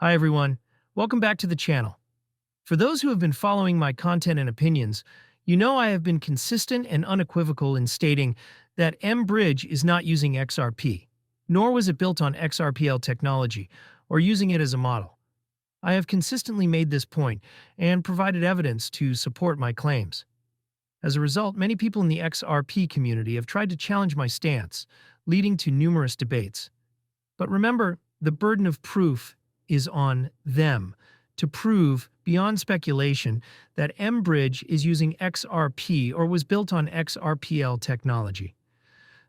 Hi everyone, welcome back to the channel. For those who have been following my content and opinions, you know I have been consistent and unequivocal in stating that M-Bridge is not using XRP, nor was it built on XRPL technology or using it as a model. I have consistently made this point and provided evidence to support my claims. As a result, many people in the XRP community have tried to challenge my stance, leading to numerous debates. But remember, the burden of proof is on them to prove beyond speculation that M-Bridge is using XRP or was built on XRPL technology.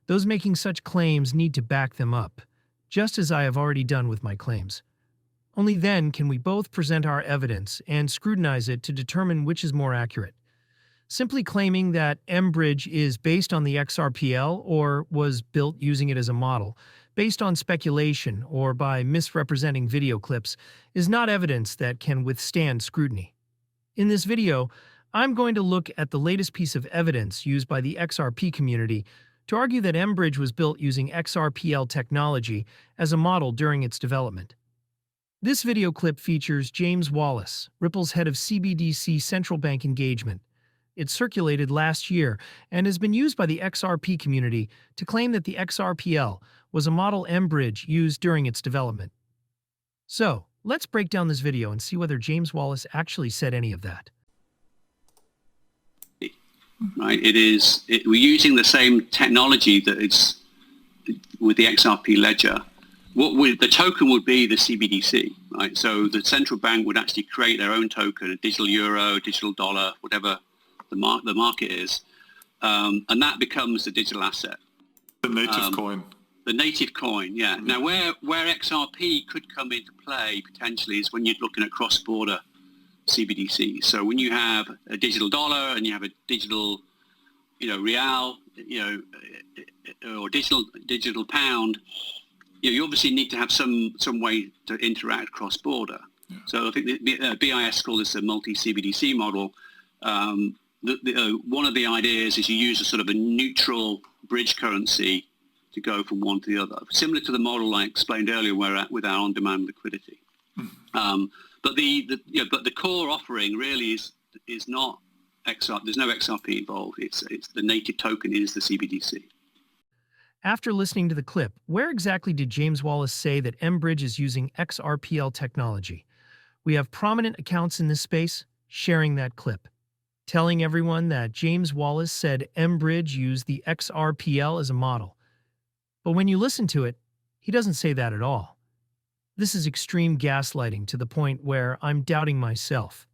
Those making such claims need to back them up, just as I have already done with my claims. Only then can we both present our evidence and scrutinize it to determine which is more accurate. Simply claiming that M-Bridge is based on the XRPL or was built using it as a model, based on speculation or by misrepresenting video clips, is not evidence that can withstand scrutiny. In this video, I'm going to look at the latest piece of evidence used by the XRP community to argue that M-Bridge was built using XRPL technology as a model during its development. This video clip features James Wallis, Ripple's head of CBDC central bank engagement. It circulated last year and has been used by the XRP community to claim that the XRPL was a model M-Bridge used during its development. So, let's break down this video and see whether James Wallis actually said any of that. Right, we're using the same technology that it's with the XRP ledger. The token would be the CBDC, right? So the central bank would actually create their own token, a digital euro, digital dollar, whatever the market is, and that becomes the digital asset. The native coin. The native coin, yeah. Now, where XRP could come into play potentially is when you're looking at cross-border CBDC. So when you have a digital dollar and you have a digital, real, or digital pound, you obviously need to have some way to interact cross-border. Yeah. So I think the BIS call this a multi-CBDC model. One of the ideas is you use a sort of a neutral bridge currency to go from one to the other, similar to the model I explained earlier, with our on-demand liquidity. But the core offering really is not XRP. There's no XRP involved. It's the native token is the CBDC. After listening to the clip, where exactly did James Wallis say that M-Bridge is using XRPL technology? We have prominent accounts in this space sharing that clip, telling everyone that James Wallis said M-Bridge used the XRPL as a model. But when you listen to it, he doesn't say that at all. This is extreme gaslighting to the point where I'm doubting myself.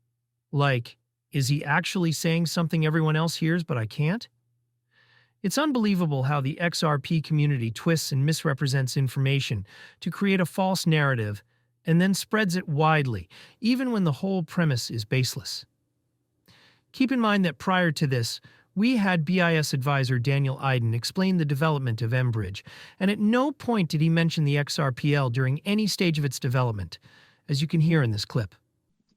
Like, is he actually saying something everyone else hears but I can't? It's unbelievable how the XRP community twists and misrepresents information to create a false narrative and then spreads it widely, even when the whole premise is baseless. Keep in mind that prior to this, we had BIS advisor Daniel Iden explain the development of M-Bridge, and at no point did he mention the XRPL during any stage of its development, as you can hear in this clip.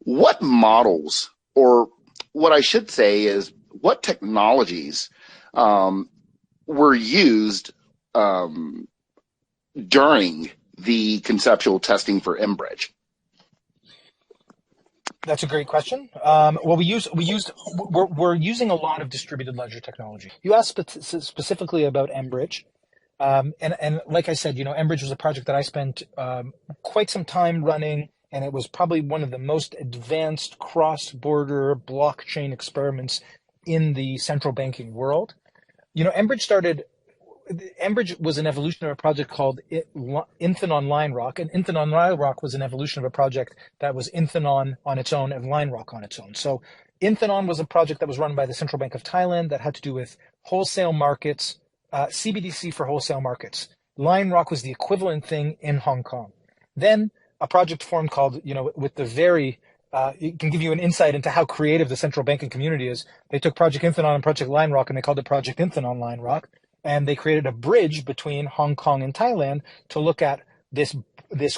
What models, or what I should say is, what technologies were used during the conceptual testing for M-Bridge? That's a great question. We're using a lot of distributed ledger technology. You asked specifically about M-Bridge. And like I said, M-Bridge was a project that I spent quite some time running, and it was probably one of the most advanced cross-border blockchain experiments in the central banking world. M-Bridge was an evolution of a project called Infinon Line Rock, and Infinon Line Rock was an evolution of a project that was Infinon on its own and Line Rock on its own. So Infinon was a project that was run by the Central Bank of Thailand that had to do with wholesale markets, CBDC for wholesale markets. Line Rock was the equivalent thing in Hong Kong. Then a project formed called, with the very, it can give you an insight into how creative the central banking community is. They took Project Infinon and Project Line Rock and they called it Project Infinon Line Rock. And they created a bridge between Hong Kong and Thailand to look at this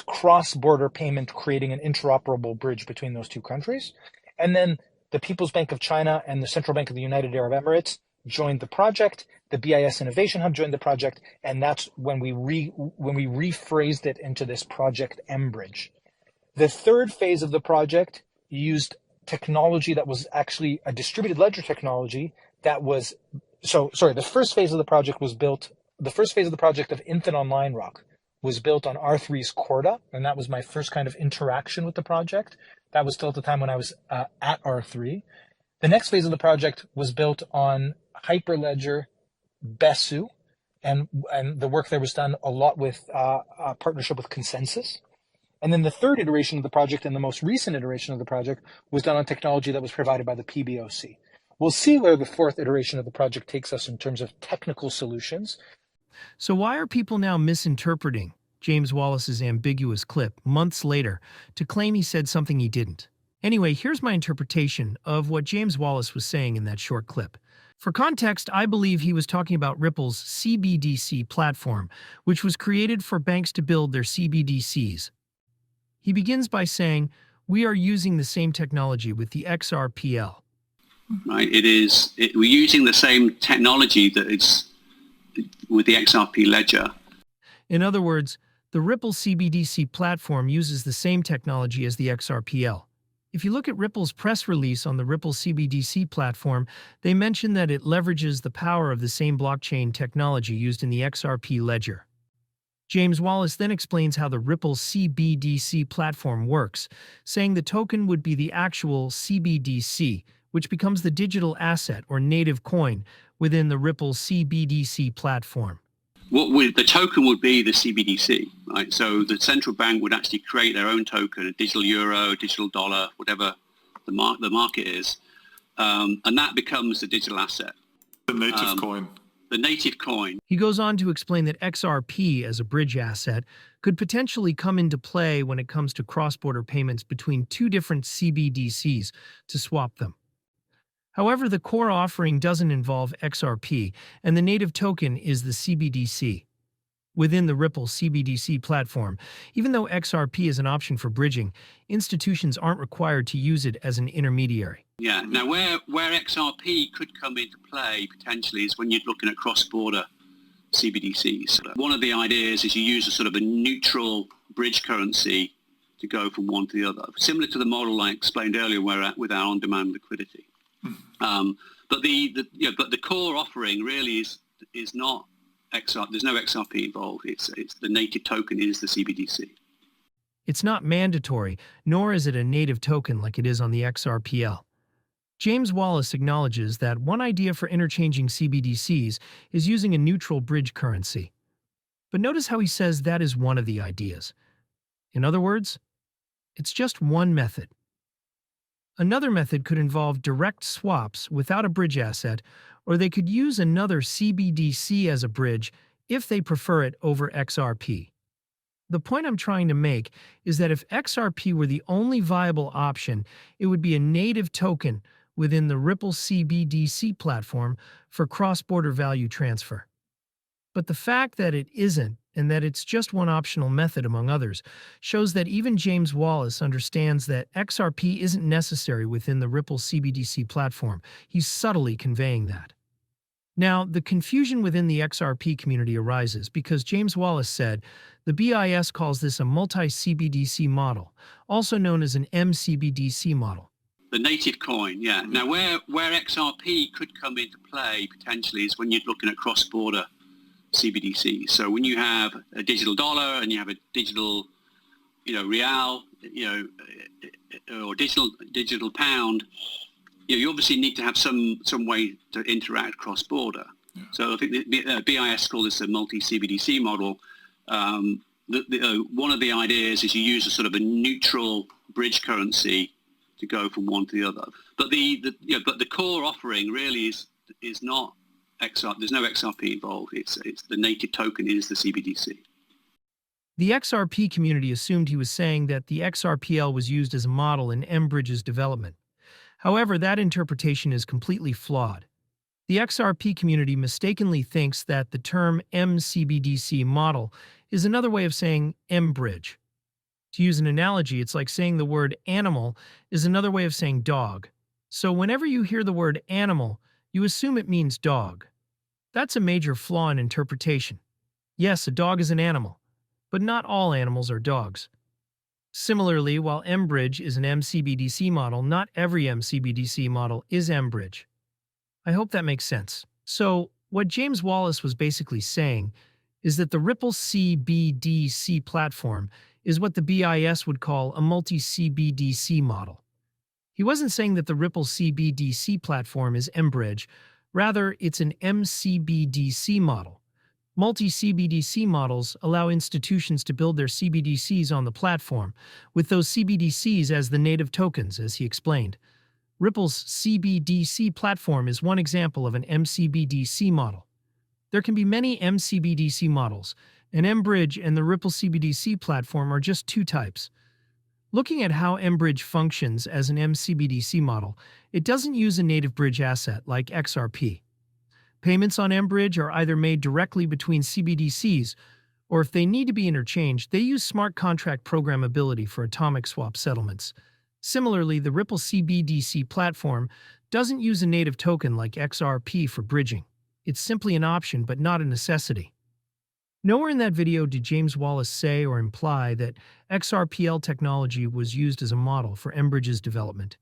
cross-border payment, creating an interoperable bridge between those two countries. And then the People's Bank of China and the Central Bank of the United Arab Emirates joined the project. The BIS Innovation Hub joined the project, and that's when we rephrased it into this Project M-Bridge. The third phase of the project used technology that was actually a distributed ledger technology that was, the first phase of the project was built, the first phase of the project of Infinite Online Rock was built on R3's Corda, and that was my first kind of interaction with the project. That was still at the time when I was at R3. The next phase of the project was built on Hyperledger Besu, and the work there was done a lot with a partnership with Consensus. And then the third iteration of the project and the most recent iteration of the project was done on technology that was provided by the PBOC. We'll see where the fourth iteration of the project takes us in terms of technical solutions. So why are people now misinterpreting James Wallis's ambiguous clip months later to claim he said something he didn't? Anyway, here's my interpretation of what James Wallis was saying in that short clip. For context, I believe he was talking about Ripple's CBDC platform, which was created for banks to build their CBDCs. He begins by saying, we are using the same technology with the XRPL. Right, we're using the same technology that is with the XRP ledger. In other words, the Ripple CBDC platform uses the same technology as the XRPL. If you look at Ripple's press release on the Ripple CBDC platform, they mention that it leverages the power of the same blockchain technology used in the XRP ledger. James Wallis then explains how the Ripple CBDC platform works, saying the token would be the actual CBDC, which becomes the digital asset or native coin within the Ripple CBDC platform. The token would be the CBDC, right? So the central bank would actually create their own token, a digital euro, digital dollar, whatever the market is, and that becomes the digital asset. The native coin. The native coin. He goes on to explain that XRP as a bridge asset could potentially come into play when it comes to cross-border payments between two different CBDCs to swap them. However, the core offering doesn't involve XRP, and the native token is the CBDC. Within the Ripple CBDC platform, even though XRP is an option for bridging, institutions aren't required to use it as an intermediary. Yeah. Now, where XRP could come into play potentially is when you're looking at cross-border CBDCs. One of the ideas is you use a sort of a neutral bridge currency to go from one to the other, similar to the model I explained earlier, with our on-demand liquidity. But the core offering really is not XRP. There's no XRP involved. It's the native token is the CBDC. It's not mandatory, nor is it a native token like it is on the XRPL. James Wallis acknowledges that one idea for interchanging CBDCs is using a neutral bridge currency. But notice how he says that is one of the ideas. In other words, it's just one method. Another method could involve direct swaps without a bridge asset, or they could use another CBDC as a bridge if they prefer it over XRP. The point I'm trying to make is that if XRP were the only viable option, it would be a native token within the Ripple CBDC platform for cross-border value transfer. But the fact that it isn't, and that it's just one optional method among others, shows that even James Wallis understands that XRP isn't necessary within the Ripple CBDC platform. He's subtly conveying that. Now, the confusion within the XRP community arises because James Wallis said the BIS calls this a multi-CBDC model, also known as an M-CBDC model. The native coin, yeah. Now, where XRP could come into play potentially is when you're looking at cross-border CBDC. So when you have a digital dollar and you have a digital, real, or digital pound, you obviously need to have some way to interact cross-border. Yeah. So I think the BIS call this a multi-CBDC model. One of the ideas is you use a sort of a neutral bridge currency to go from one to the other. But the core offering really is not XRP. There's no XRP involved. It's the native token is the CBDC. The XRP community assumed he was saying that the XRPL was used as a model in M-Bridge's development. However, that interpretation is completely flawed. The XRP community mistakenly thinks that the term M-CBDC model is another way of saying M-Bridge. To use an analogy, it's like saying the word animal is another way of saying dog. So whenever you hear the word animal, you assume it means dog. That's a major flaw in interpretation. Yes, a dog is an animal, but not all animals are dogs. Similarly, while M-Bridge is an M-CBDC model, not every M-CBDC model is M-Bridge. I hope that makes sense. So, what James Wallis was basically saying is that the Ripple CBDC platform is what the BIS would call a multi-CBDC model. He wasn't saying that the Ripple CBDC platform is M-Bridge, rather it's an M-CBDC model. Multi-CBDC models allow institutions to build their CBDCs on the platform, with those CBDCs as the native tokens, as he explained. Ripple's CBDC platform is one example of an M-CBDC model. There can be many M-CBDC models, and M-Bridge and the Ripple CBDC platform are just two types. Looking at how M-Bridge functions as an M-CBDC model, it doesn't use a native bridge asset like XRP. Payments on M-Bridge are either made directly between CBDCs, or if they need to be interchanged, they use smart contract programmability for atomic swap settlements. Similarly, the Ripple CBDC platform doesn't use a native token like XRP for bridging. It's simply an option, but not a necessity. Nowhere in that video did James Wallis say or imply that XRPL technology was used as a model for M-Bridge's development.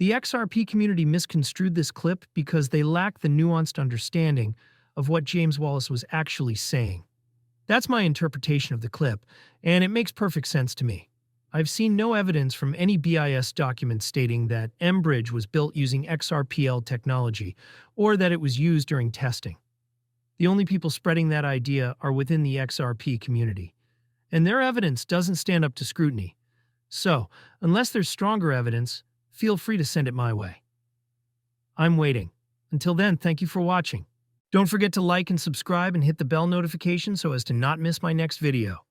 The XRP community misconstrued this clip because they lack the nuanced understanding of what James Wallis was actually saying. That's my interpretation of the clip, and it makes perfect sense to me. I've seen no evidence from any BIS document stating that M-Bridge was built using XRPL technology or that it was used during testing. The only people spreading that idea are within the XRP community, and their evidence doesn't stand up to scrutiny. So, unless there's stronger evidence, feel free to send it my way. I'm waiting. Until then, thank you for watching. Don't forget to like and subscribe and hit the bell notification so as to not miss my next video.